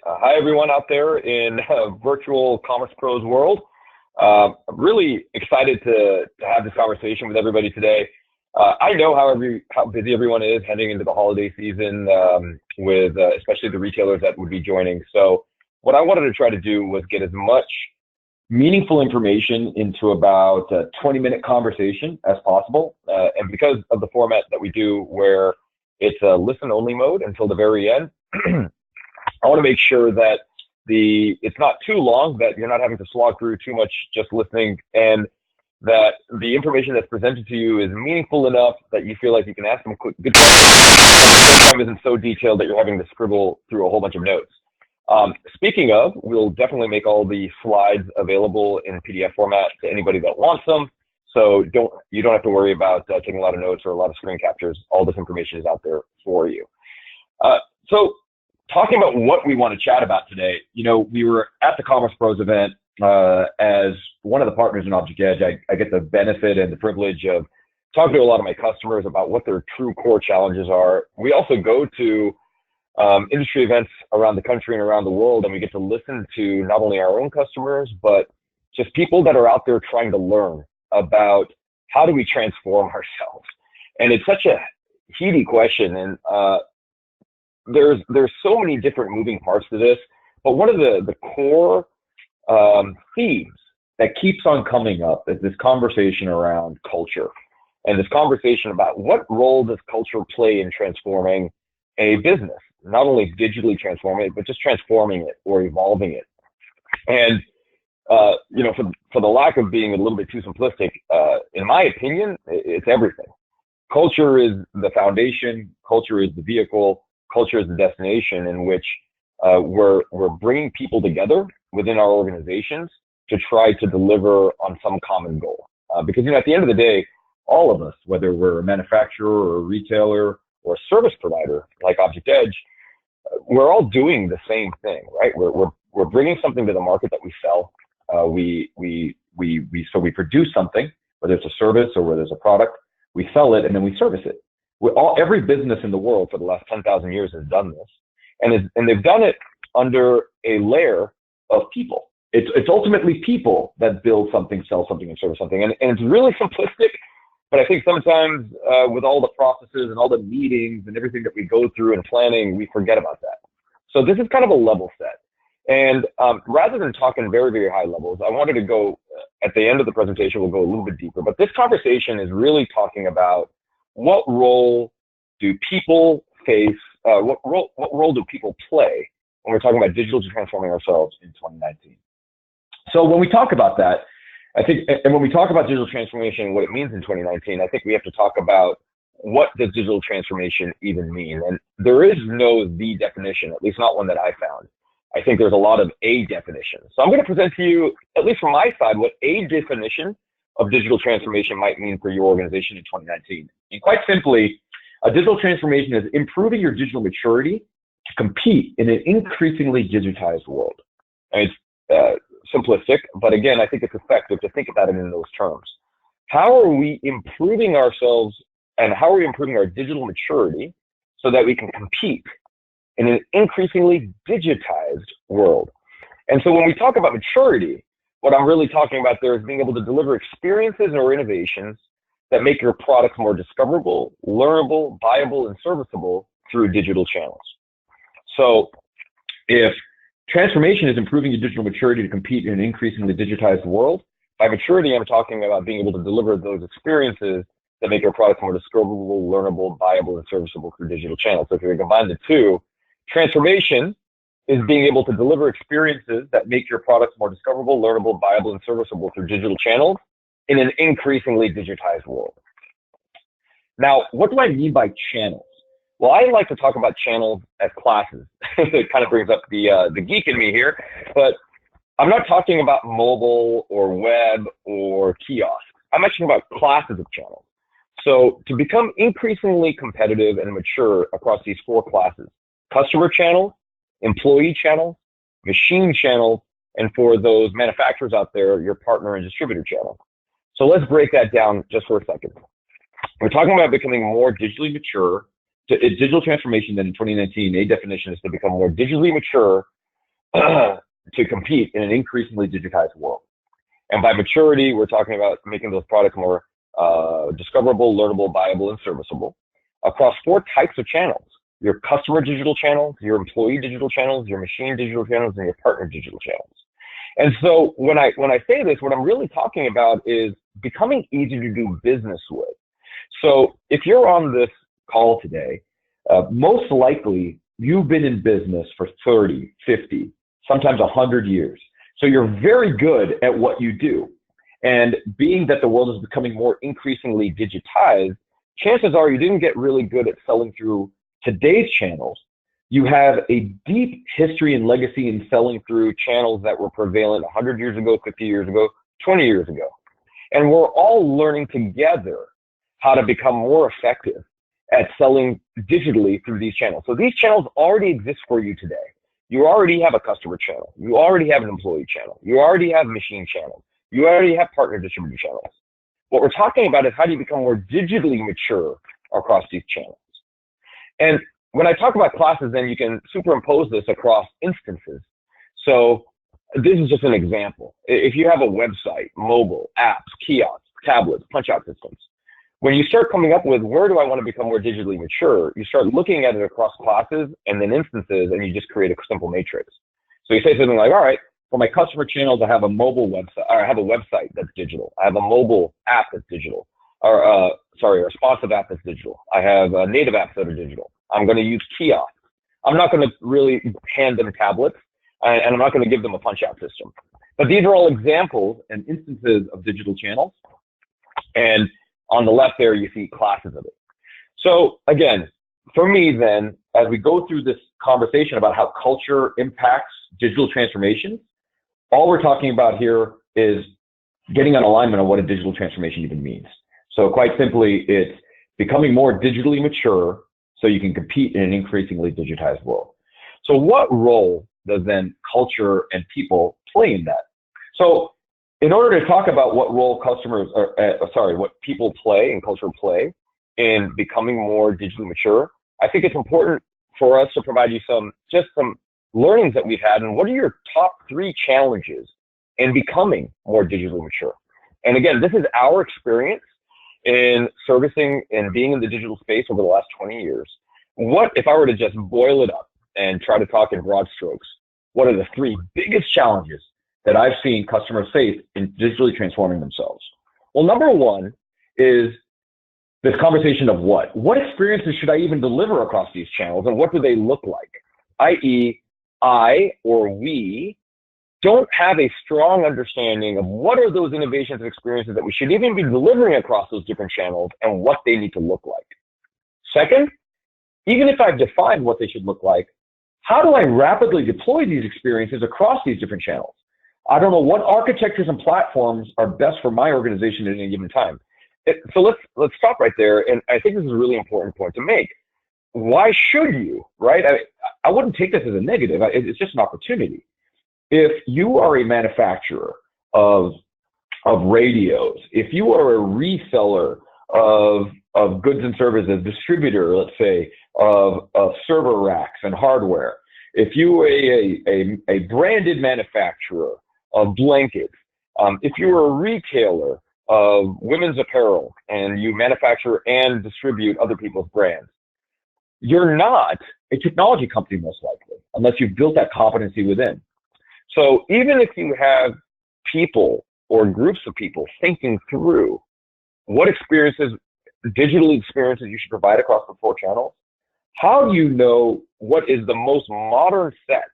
Hi, everyone out there in virtual Commerce Pros world. I'm really excited to have this conversation with everybody today. I know how busy everyone is heading into the holiday season with especially the retailers that would be joining. So what I wanted to try to do was get as much meaningful information into about a 20-minute conversation as possible. And because of the format that we do where it's a listen-only mode until the very end, I want to make sure that it's not too long, that you're not having to slog through too much just listening, and that the information that's presented to you is meaningful enough that you feel like you can ask them good questions, and at the same time isn't so detailed that you're having to scribble through a whole bunch of notes. Speaking of, we'll definitely make all the slides available in PDF format to anybody that wants them. So you don't have to worry about taking a lot of notes or a lot of screen captures. All this information is out there for you. So talking about what we want to chat about today, we were at the Commerce Pros event as one of the partners in Object Edge. I get the benefit and the privilege of talking to a lot of my customers about what their true core challenges are. We also go to industry events around the country and around the world, and we get to listen to not only our own customers, but just people that are out there trying to learn about how do we transform ourselves. And it's such a heady question, and there's so many different moving parts to this, but one of the core themes that keeps on coming up is this conversation around culture, and this conversation about what role does culture play in transforming a business, not only digitally transforming it, but just transforming it or evolving it. And for the lack of being a little bit too simplistic, in my opinion, it's everything. Culture is the foundation, culture is the vehicle, culture is the destination in which we're bringing people together within our organizations to try to deliver on some common goal. Because at the end of the day, all of us, whether we're a manufacturer or a retailer or a service provider like Object Edge, we're all doing the same thing, right? We're bringing something to the market that we sell. So we produce something, whether it's a service or whether it's a product, we sell it and then we service it. Every business in the world for the last 10,000 years has done this, and they've done it under a layer of people. It's ultimately people that build something, sell something, and service something, and it's really simplistic. But I think sometimes with all the processes and all the meetings and everything that we go through in planning, we forget about that. So this is kind of a level set. And rather than talking very, very high levels, I wanted to go, at the end of the presentation, we'll go a little bit deeper. But this conversation is really talking about what role do people face, what role do people play when we're talking about digitally transforming ourselves in 2019. So when we talk about that, I think, and when we talk about digital transformation and what it means in 2019, I think we have to talk about what does digital transformation even mean? And there is no the definition, at least not one that I found. I think there's a lot of a definition. So I'm going to present to you, at least from my side, what a definition of digital transformation might mean for your organization in 2019. And quite simply, a digital transformation is improving your digital maturity to compete in an increasingly digitized world. And it's simplistic, but again, I think it's effective to think about it in those terms. How are we improving ourselves and how are we improving our digital maturity so that we can compete in an increasingly digitized world? And so when we talk about maturity, what I'm really talking about there is being able to deliver experiences or innovations that make your products more discoverable, learnable, buyable, and serviceable through digital channels. So if transformation is improving your digital maturity to compete in an increasingly digitized world, by maturity, I'm talking about being able to deliver those experiences that make your products more discoverable, learnable, buyable, and serviceable through digital channels. So if you combine the two, transformation is being able to deliver experiences that make your products more discoverable, learnable, buyable, and serviceable through digital channels in an increasingly digitized world. Now, what do I mean by channels? Well, I like to talk about channels as classes. It kind of brings up the geek in me here, but I'm not talking about mobile or web or kiosk. I'm actually about classes of channels. So to become increasingly competitive and mature across these four classes, customer channels, employee channels, machine channels, and for those manufacturers out there, your partner and distributor channel. So let's break that down just for a second. We're talking about becoming more digitally mature. Digital transformation then in 2019, a definition is to become more digitally mature to compete in an increasingly digitized world. And by maturity, we're talking about making those products more discoverable, learnable, buyable, and serviceable across 4 types of channels: your customer digital channels, your employee digital channels, your machine digital channels, and your partner digital channels. And so when I say this, what I'm really talking about is becoming easy to do business with. So if you're on this call today, most likely you've been in business for 30, 50, sometimes 100 years. So you're very good at what you do. And being that the world is becoming more increasingly digitized, chances are you didn't get really good at selling through today's channels. You have a deep history and legacy in selling through channels that were prevalent 100 years ago, 50 years ago, 20 years ago. And we're all learning together how to become more effective at selling digitally through these channels. So these channels already exist for you today. You already have a customer channel. You already have an employee channel. You already have machine channels. You already have partner distributor channels. What we're talking about is how do you become more digitally mature across these channels. And when I talk about classes, then you can superimpose this across instances. So this is just an example. If you have a website, mobile, apps, kiosks, tablets, punch-out systems, when you start coming up with where do I want to become more digitally mature, you start looking at it across classes and then instances, and you just create a simple matrix. So you say something like, all right, for my customer channels, I have a mobile website, or I have a website that's digital. I have a mobile app that's digital, or a responsive app that's digital. I have native apps that are digital. I'm going to use kiosks. I'm not going to really hand them tablets, and I'm not going to give them a punch-out system. But these are all examples and instances of digital channels. And on the left there, you see classes of it. So again, for me then, as we go through this conversation about how culture impacts digital transformation, all we're talking about here is getting an alignment on what a digital transformation even means. So quite simply, it's becoming more digitally mature so you can compete in an increasingly digitized world. So what role does then culture and people play in that? So in order to talk about what role what people play and culture play in becoming more digitally mature, I think it's important for us to provide you some learnings that we've had, and what are your top 3 challenges in becoming more digitally mature? And again, this is our experience in servicing and being in the digital space over the last 20 years. What if I were to just boil it up and try to talk in broad strokes? What are the 3 biggest challenges that I've seen customers face in digitally transforming themselves? Well, number 1 is this conversation of what experiences should I even deliver across these channels, and what do they look like? i.e., I or we don't have a strong understanding of what are those innovations and experiences that we should even be delivering across those different channels and what they need to look like. Second, even if I've defined what they should look like, how do I rapidly deploy these experiences across these different channels? I don't know what architectures and platforms are best for my organization at any given time. So let's stop right there. And I think this is a really important point to make. Why should you, right? I wouldn't take this as a negative. It's just an opportunity. If you are a manufacturer of radios, if you are a reseller of goods and services, distributor, let's say, of server racks and hardware, if you are a branded manufacturer of blankets, if you're a retailer of women's apparel and you manufacture and distribute other people's brands, you're not a technology company most likely, unless you've built that competency within. So even if you have people or groups of people thinking through what digital experiences you should provide across the 4 channels, how do you know what is the most modern set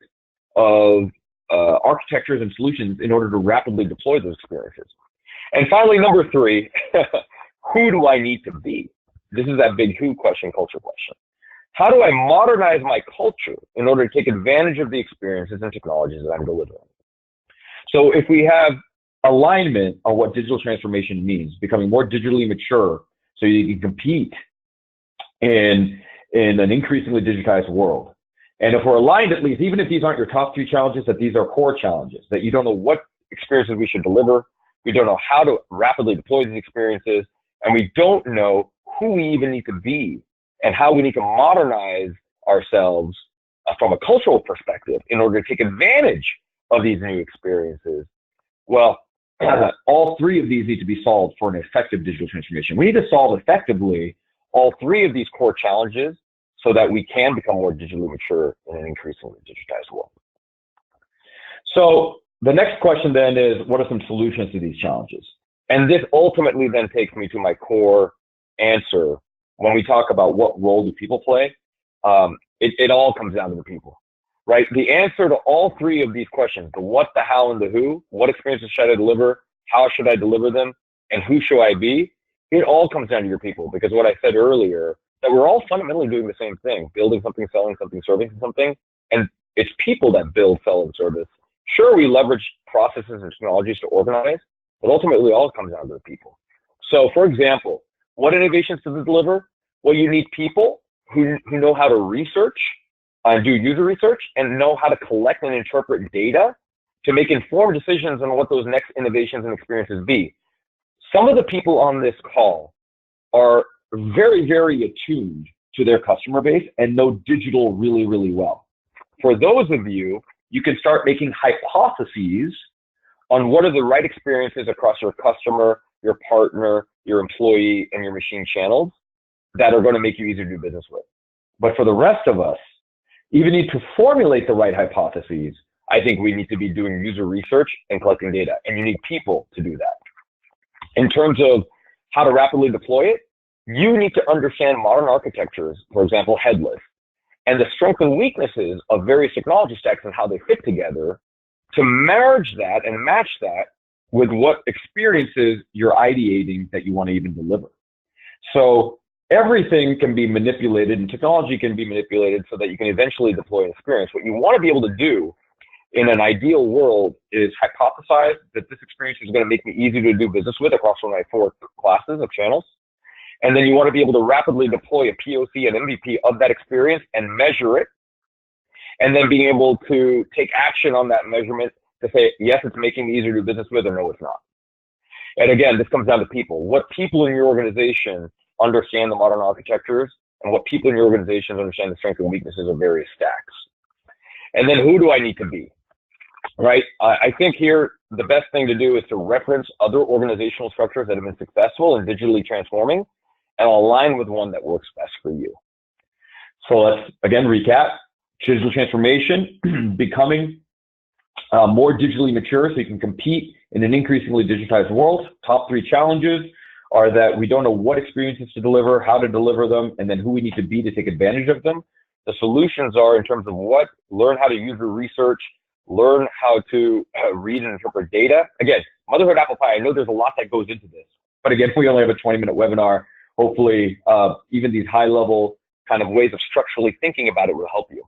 of architectures and solutions in order to rapidly deploy those experiences? And finally, number 3, who do I need to be? This is that big who question, culture question. How do I modernize my culture in order to take advantage of the experiences and technologies that I'm delivering? So if we have alignment on what digital transformation means, becoming more digitally mature so you can compete in an increasingly digitized world. And if we're aligned, at least, even if these aren't your top 3 challenges, that these are core challenges, that you don't know what experiences we should deliver, we don't know how to rapidly deploy these experiences, and we don't know who we even need to be and how we need to modernize ourselves from a cultural perspective, in order to take advantage of these new experiences, well, all three of these need to be solved for an effective digital transformation. We need to solve effectively all three of these core challenges so that we can become more digitally mature in an increasingly digitized world. So the next question then is, what are some solutions to these challenges? And this ultimately then takes me to my core answer. When we talk about what role do people play, it all comes down to the people, right? The answer to all three of these questions, the what, the how, and the who, what experiences should I deliver, how should I deliver them, and who should I be, it all comes down to your people. Because what I said earlier, that we're all fundamentally doing the same thing, building something, selling something, serving something, and it's people that build, sell, and service. Sure, we leverage processes and technologies to organize, but ultimately all comes down to the people. So for example, what innovations to deliver? Well, you need people who know how to research and do user research and know how to collect and interpret data to make informed decisions on what those next innovations and experiences be. Some of the people on this call are very, very attuned to their customer base and know digital really, really well. For those of you, you can start making hypotheses on what are the right experiences across your customer, your partner, your employee, and your machine channels that are going to make you easier to do business with. But for the rest of us, even need to formulate the right hypotheses, I think we need to be doing user research and collecting data, and you need people to do that. In terms of how to rapidly deploy it, you need to understand modern architectures, for example, headless, and the strengths and weaknesses of various technology stacks and how they fit together to merge that and match that with what experiences you're ideating that you want to even deliver. So everything can be manipulated and technology can be manipulated so that you can eventually deploy an experience. What you want to be able to do in an ideal world is hypothesize that this experience is going to make me easy to do business with across one of my 4 classes of channels. And then you want to be able to rapidly deploy a POC and MVP of that experience and measure it. And then being able to take action on that measurement to say, yes, it's making me easier to do business with, or no, it's not. And again, this comes down to people. What people in your organization understand the modern architectures, and what people in your organizations understand the strengths and weaknesses of various stacks. And then who do I need to be, right? I think here, the best thing to do is to reference other organizational structures that have been successful in digitally transforming and align with one that works best for you. So let's, again, recap. Digital transformation, becoming more digitally mature so you can compete in an increasingly digitized world. Top 3 challenges are that we don't know what experiences to deliver, how to deliver them, and then who we need to be to take advantage of them. The solutions are in terms of what, learn how to user research, learn how to read and interpret data. Again, Motherhood Apple Pie, I know there's a lot that goes into this, but again, we only have a 20-minute webinar. Hopefully, even these high-level kind of ways of structurally thinking about it will help you.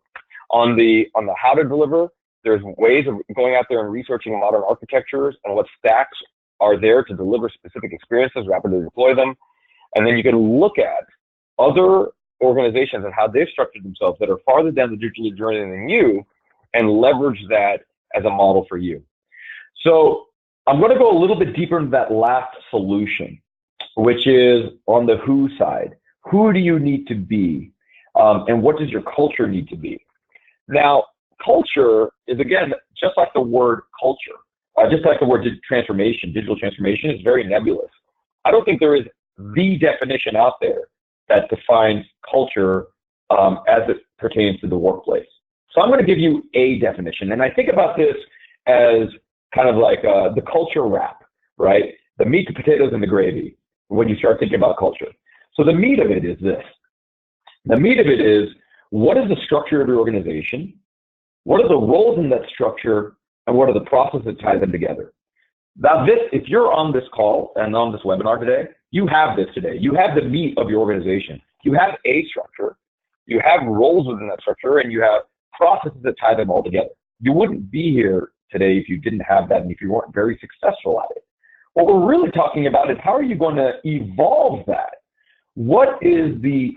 On the how to deliver, there's ways of going out there and researching modern architectures and what stacks are there to deliver specific experiences, rapidly deploy them. And then you can look at other organizations and how they've structured themselves that are farther down the digital journey than you and leverage that as a model for you. So I'm going to go a little bit deeper into that last solution, which is on the who side. Who do you need to be? And what does your culture need to be? Now, culture is, again, just like the word culture, just like the word transformation, digital transformation is very nebulous. I don't think there is the definition out there that defines culture as it pertains to the workplace. So I'm going to give you a definition. And I think about this as kind of like the culture wrap, right? The meat, the potatoes, and the gravy when you start thinking about culture. So the meat of it is this. The meat of it is, what is the structure of your organization? What are the roles in that structure? And what are the processes that tie them together? Now this, if you're on this call and on this webinar today, you have this today. You have the meat of your organization. You have a structure. You have roles within that structure, and you have processes that tie them all together. You wouldn't be here today if you didn't have that and if you weren't very successful at it. What we're really talking about is, how are you going to evolve that?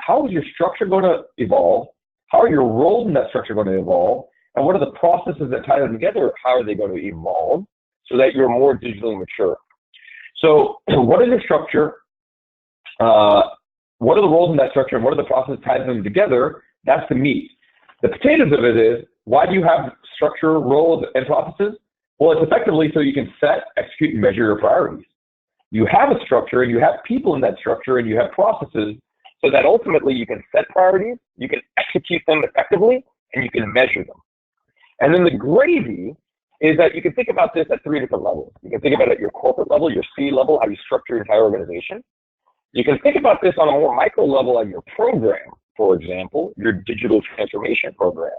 How is your structure going to evolve? How are your roles in that structure going to evolve? And what are the processes that tie them together? How are they going to evolve so that you're more digitally mature? So what is your structure? What are the roles in that structure? And what are the processes that tie them together? That's the meat. The potatoes of it is, why do you have structure, roles, and processes? Well, it's effectively so you can set, execute, and measure your priorities. You have a structure, and you have people in that structure, and you have processes, so that ultimately you can set priorities, you can execute them effectively, and you can measure them. And then the gravy is that you can think about this at 3 different levels. You can think about it at your corporate level, your C level, how you structure your entire organization. You can think about this on a more micro level at your program. For example, your digital transformation program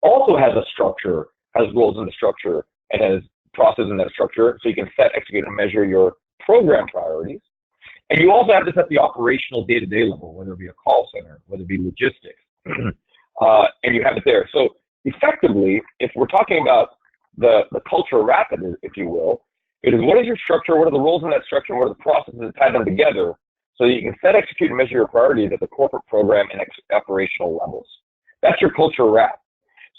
also has a structure, has roles in the structure, and has process in that structure, so you can set, execute, and measure your program priorities. And you also have this at the operational day-to-day level, whether it be a call center, whether it be logistics, and you have it there. So effectively, if we're talking about the culture rapid, if you will, it is what is your structure, what are the roles in that structure, and what are the processes that tie them together, so you can set, execute, and measure your priorities at the corporate program and operational levels. That's your culture wrap.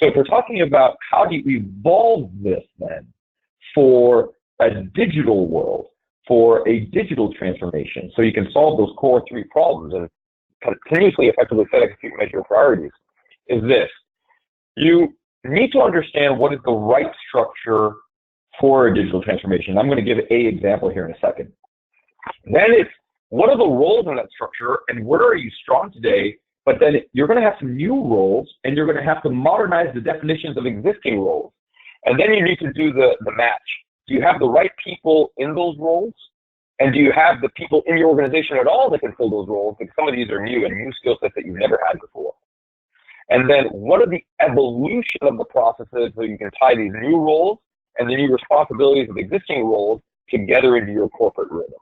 So if we're talking about how do you evolve this then for a digital world, for a digital transformation, so you can solve those core 3 problems and continuously, effectively set, execute, and measure your priorities, is this. You need to understand what is the right structure for a digital transformation. I'm going to give an example here in a second. Then it's, what are the roles in that structure, and where are you strong today? But then you're going to have some new roles, and you're going to have to modernize the definitions of existing roles. And then you need to do the match. Do you have the right people in those roles? And do you have the people in your organization at all that can fill those roles? Because some of these are new and new skill sets that you've never had before. And then what are the evolution of the processes so you can tie these new roles and the new responsibilities of existing roles together into your corporate rhythm?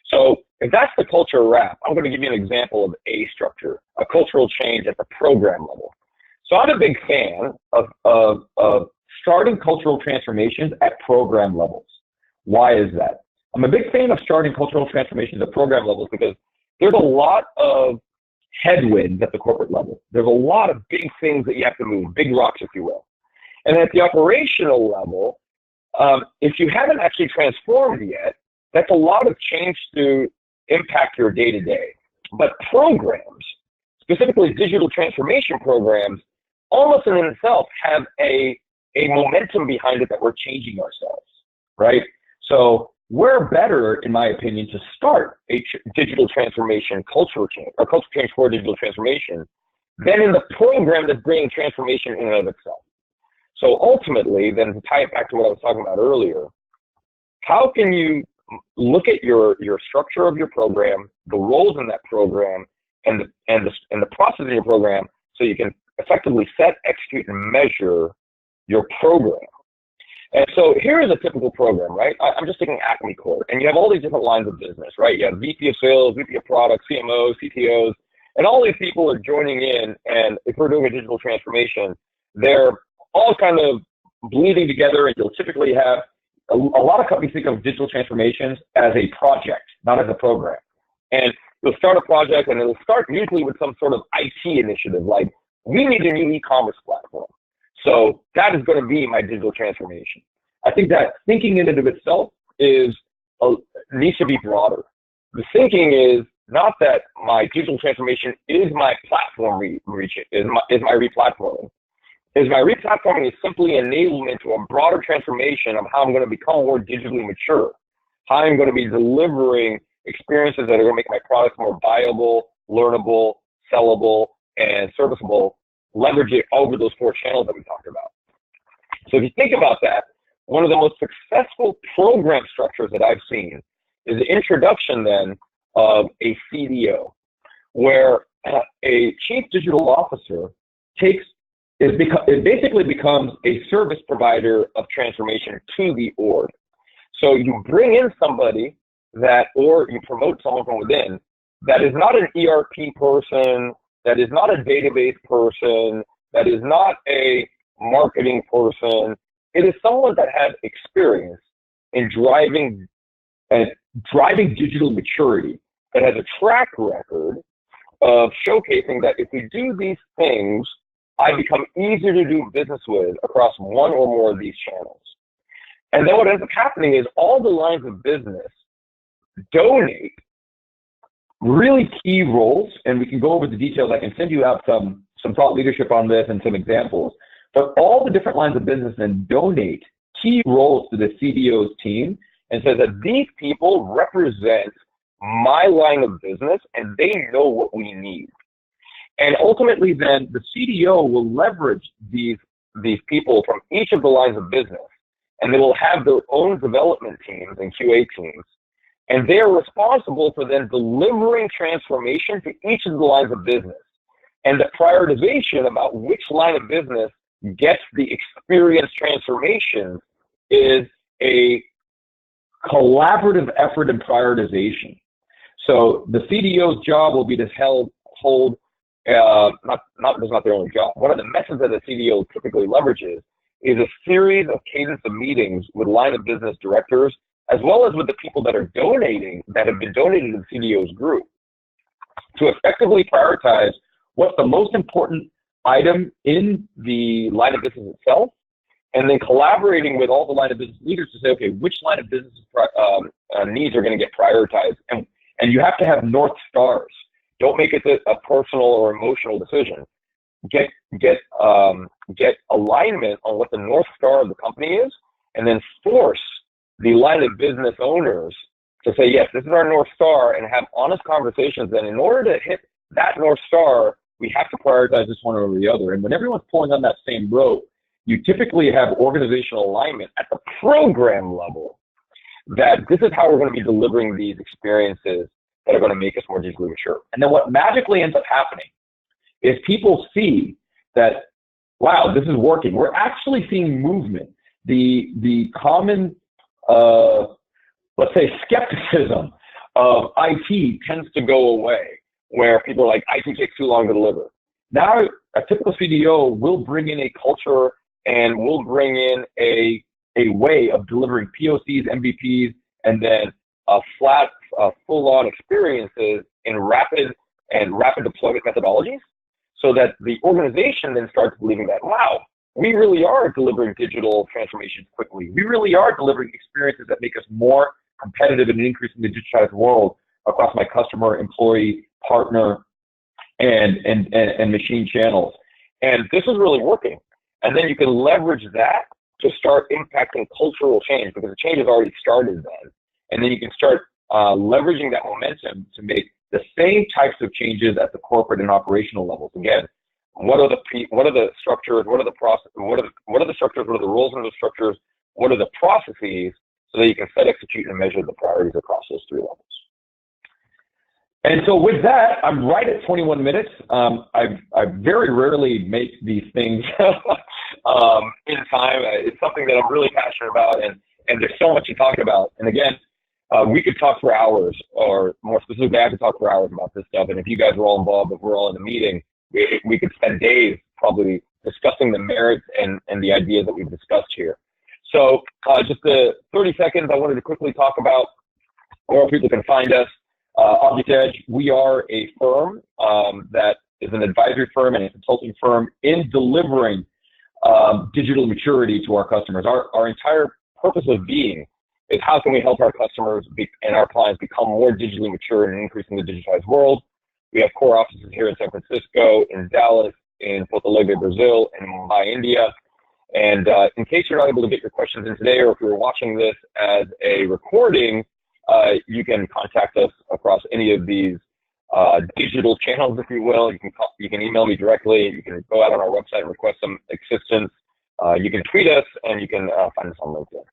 So if that's the culture wrap, I'm going to give you an example of a structure, a cultural change at the program level. So I'm a big fan of starting cultural transformations at program levels. Why is that? I'm a big fan of starting cultural transformations at program levels because there's a lot of headwinds at the corporate level. There's a lot of big things that you have to move, big rocks, if you will. And at the operational level, if you haven't actually transformed yet, that's a lot of change to impact your day-to-day. But programs, specifically digital transformation programs, almost in itself have a momentum behind it that we're changing ourselves, right? So we're better, in my opinion, to start a digital transformation cultural change, or cultural change for digital transformation, than in the program that's bringing transformation in and of itself. So ultimately, then to tie it back to what I was talking about earlier, how can you look at your structure of your program, the roles in that program, and the process of your program, so you can effectively set, execute, and measure your program. And so here is a typical program, right? I'm just taking Acme Corp, and you have all these different lines of business, right? You have VP of sales, VP of product, CMOs, CTOs, and all these people are joining in, and if we're doing a digital transformation, they're all kind of bleeding together, and you'll typically have a lot of companies think of digital transformations as a project, not as a program. And you'll start a project, and it'll start usually with some sort of IT initiative, like, we need a new e-commerce platform. So that is going to be my digital transformation. I think that thinking in and of itself needs to be broader. The thinking is not that my digital transformation is my platform is my replatforming. My replatforming is simply enablement to a broader transformation of how I'm going to become more digitally mature, how I'm going to be delivering experiences that are going to make my products more viable, learnable, sellable, and serviceable, leverage it over those 4 channels that we talked about. So if you think about that, one of the most successful program structures that I've seen is the introduction then of a CDO, where a chief digital officer it basically becomes a service provider of transformation to the org. So you bring in somebody or you promote someone from within that is not an ERP person, that is not a database person, that is not a marketing person. It is someone that has experience in driving digital maturity, that has a track record of showcasing that if we do these things, I become easier to do business with across one or more of these channels. And then what ends up happening is all the lines of business donate really key roles, and we can go over the details. I can send you out some some thought leadership on this and some examples. But all the different lines of business then donate key roles to the CDO's team and says that these people represent my line of business and they know what we need. And ultimately then the CDO will leverage these people from each of the lines of business, and they will have their own development teams and QA teams. And they are responsible for then delivering transformation to each of the lines of business. And the prioritization about which line of business gets the experience transformation is a collaborative effort and prioritization. So the CDO's job will be to hold, that's not their only job. One of the methods that the CDO typically leverages is a series of cadence of meetings with line of business directors, as well as with the people that are donating, that have been donated to the CDO's group, to effectively prioritize what's the most important item in the line of business itself, and then collaborating with all the line of business leaders to say, okay, which line of business needs are going to get prioritized, and you have to have North Stars. Don't make it a personal or emotional decision. Get alignment on what the North Star of the company is, and then force the line of business owners to say, yes, this is our North Star, and have honest conversations. And in order to hit that North Star, we have to prioritize this one over the other. And when everyone's pulling on that same rope, you typically have organizational alignment at the program level that this is how we're going to be delivering these experiences that are going to make us more digitally mature. And then what magically ends up happening is people see that, wow, this is working. We're actually seeing movement. The common, let's say, skepticism of IT tends to go away, where people are like, IT takes too long to deliver. Now, a typical CDO will bring in a culture and will bring in a way of delivering POCs, MVPs, and then full-on experiences in rapid deployment methodologies, so that the organization then starts believing that, wow, we really are delivering digital transformations quickly. We really are delivering experiences that make us more competitive in an increasingly digitized world across my customer, employee, partner, and machine channels. And this is really working. And then you can leverage that to start impacting cultural change, because the change has already started then. And then you can start leveraging that momentum to make the same types of changes at the corporate and operational levels. Again, what are the structures? What are the process? What are the structures? What are the roles in those structures? What are the processes? So that you can set, execute, and measure the priorities across those three levels. And so with that, I'm right at 21 minutes. I very rarely make these things in time. It's something that I'm really passionate about, and there's so much to talk about. And again, we could talk for hours, or more specifically, I could talk for hours about this stuff. And if you guys are all involved, if we're all in the meeting, we could spend days probably discussing the merits and the ideas that we've discussed here. So just 30 seconds, I wanted to quickly talk about where people can find us. Object Edge, we are a firm that is an advisory firm and a consulting firm in delivering digital maturity to our customers. Our entire purpose of being is how can we help our customers and our clients become more digitally mature in an increasingly digitized world. We have core offices here in San Francisco, in Dallas, in Porto Alegre, Brazil, and Mumbai, India. And in case you're not able to get your questions in today, or if you're watching this as a recording, you can contact us across any of these digital channels, if you will. You can email me directly. You can go out on our website and request some assistance. You can tweet us, and you can find us on LinkedIn.